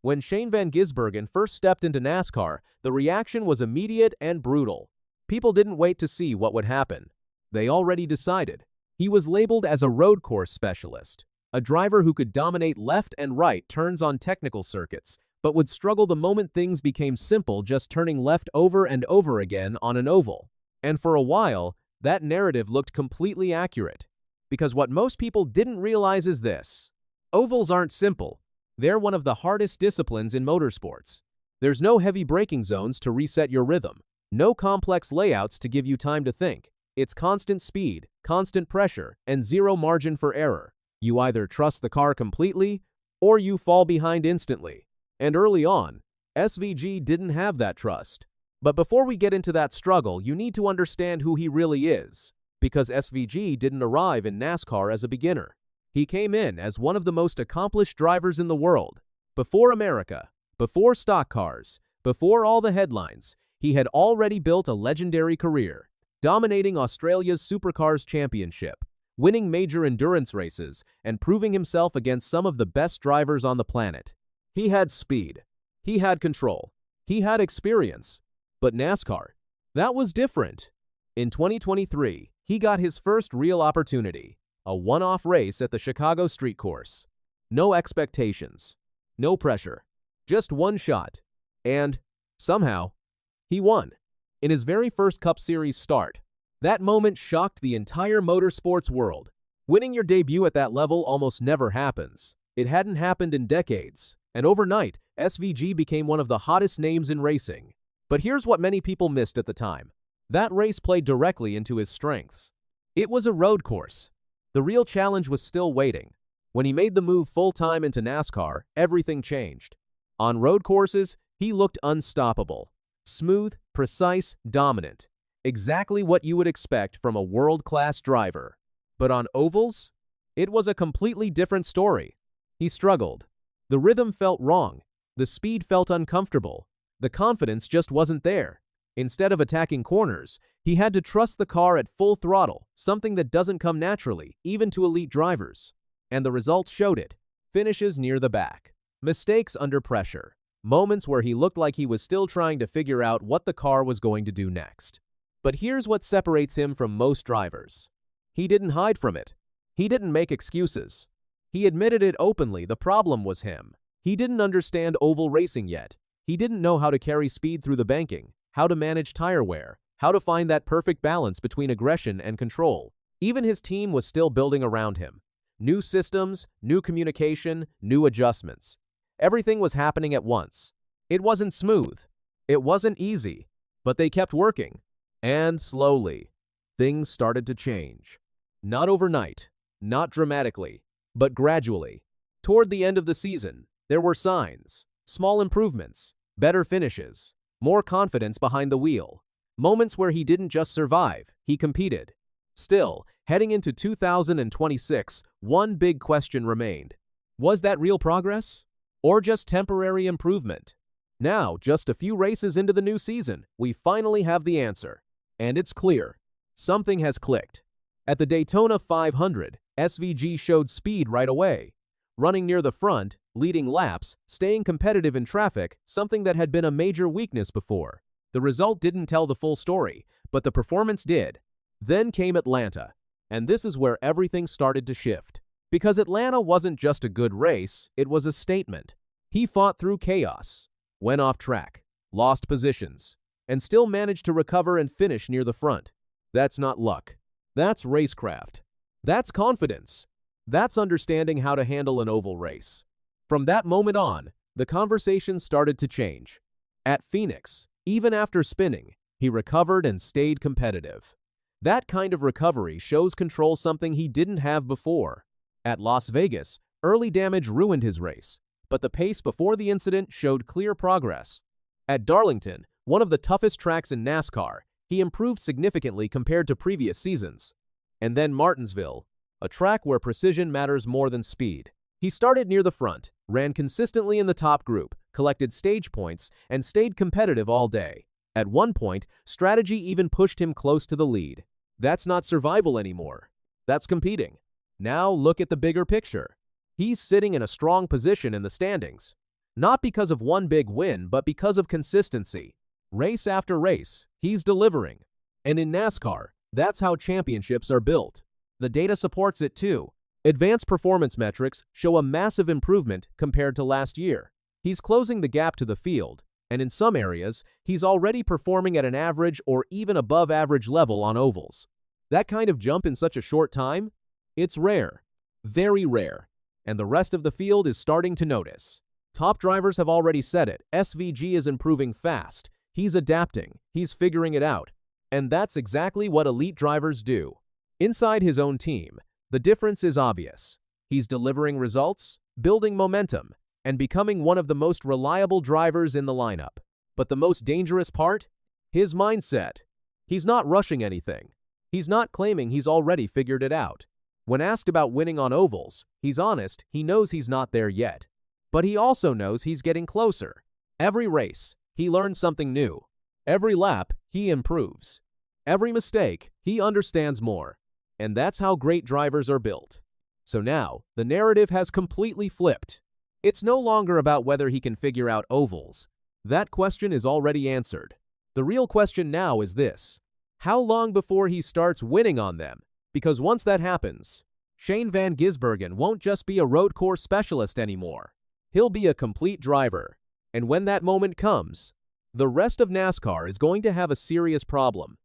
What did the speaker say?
When Shane Van Gisbergen first stepped into NASCAR, the reaction was immediate and brutal. People didn't wait to see what would happen. They already decided. He was labeled as a road course specialist, a driver who could dominate left and right turns on technical circuits, but would struggle the moment things became simple, just turning left over and over again on an oval. And for a while, that narrative looked completely accurate. Because what most people didn't realize is this: ovals aren't simple. They're one of the hardest disciplines in motorsports. There's no heavy braking zones to reset your rhythm, no complex layouts to give you time to think. It's constant speed, constant pressure, and zero margin for error. You either trust the car completely, or you fall behind instantly. And early on, SVG didn't have that trust. But before we get into that struggle, you need to understand who he really is, because SVG didn't arrive in NASCAR as a beginner. He came in as one of the most accomplished drivers in the world. Before America, before stock cars, before all the headlines, he had already built a legendary career, dominating Australia's Supercars Championship, winning major endurance races, and proving himself against some of the best drivers on the planet. He had speed, he had control, he had experience. But NASCAR, that was different. In 2023, he got his first real opportunity, a one-off race at the Chicago Street Course. No expectations, no pressure, just one shot. And, somehow, he won. In his very first Cup Series start, that moment shocked the entire motorsports world. Winning your debut at that level almost never happens. It hadn't happened in decades, and overnight, SVG became one of the hottest names in racing. But here's what many people missed at the time. That race played directly into his strengths. It was a road course. The real challenge was still waiting. When he made the move full-time into NASCAR, everything changed. On road courses, he looked unstoppable. Smooth, precise, dominant. Exactly what you would expect from a world-class driver. But on ovals, it was a completely different story. He struggled. The rhythm felt wrong. The speed felt uncomfortable. The confidence just wasn't there. Instead of attacking corners, he had to trust the car at full throttle, something that doesn't come naturally, even to elite drivers. And the results showed it. Finishes near the back. Mistakes under pressure. Moments where he looked like he was still trying to figure out what the car was going to do next. But here's what separates him from most drivers. He didn't hide from it. He didn't make excuses. He admitted it openly. The problem was him. He didn't understand oval racing yet. He didn't know how to carry speed through the banking, how to manage tire wear, how to find that perfect balance between aggression and control. Even his team was still building around him. New systems, new communication, new adjustments. Everything was happening at once. It wasn't smooth. It wasn't easy. But they kept working. And slowly, things started to change. Not overnight, not dramatically, but gradually. Toward the end of the season, there were signs. Small improvements, better finishes, more confidence behind the wheel. Moments where he didn't just survive, he competed. Still, heading into 2026, one big question remained. Was that real progress? Or just temporary improvement? Now, just a few races into the new season, we finally have the answer. And it's clear. Something has clicked. At the Daytona 500, SVG showed speed right away. Running near the front, leading laps, staying competitive in traffic, something that had been a major weakness before. The result didn't tell the full story, but the performance did. Then came Atlanta, and this is where everything started to shift. Because Atlanta wasn't just a good race, it was a statement. He fought through chaos, went off track, lost positions, and still managed to recover and finish near the front. That's not luck. That's racecraft. That's confidence. That's understanding how to handle an oval race. From that moment on, the conversation started to change. At Phoenix, even after spinning, he recovered and stayed competitive. That kind of recovery shows control, something he didn't have before. At Las Vegas, early damage ruined his race, but the pace before the incident showed clear progress. At Darlington, one of the toughest tracks in NASCAR, he improved significantly compared to previous seasons. And then Martinsville, a track where precision matters more than speed. He started near the front, ran consistently in the top group, collected stage points, and stayed competitive all day. At one point, strategy even pushed him close to the lead. That's not survival anymore. That's competing. Now look at the bigger picture. He's sitting in a strong position in the standings. Not because of one big win, but because of consistency. Race after race, he's delivering. And in NASCAR, that's how championships are built. The data supports it too. Advanced performance metrics show a massive improvement compared to last year. He's closing the gap to the field, and in some areas, he's already performing at an average or even above average level on ovals. That kind of jump in such a short time? It's rare. Very rare. And the rest of the field is starting to notice. Top drivers have already said it. SVG is improving fast. He's adapting. He's figuring it out. And that's exactly what elite drivers do. Inside his own team, the difference is obvious. He's delivering results, building momentum, and becoming one of the most reliable drivers in the lineup. But the most dangerous part? His mindset. He's not rushing anything. He's not claiming he's already figured it out. When asked about winning on ovals, he's honest, he knows he's not there yet. But he also knows he's getting closer. Every race, he learns something new. Every lap, he improves. Every mistake, he understands more. And that's how great drivers are built. So now, the narrative has completely flipped. It's no longer about whether he can figure out ovals. That question is already answered. The real question now is this: how long before he starts winning on them? Because once that happens, Shane Van Gisbergen won't just be a road course specialist anymore. He'll be a complete driver. And when that moment comes, the rest of NASCAR is going to have a serious problem.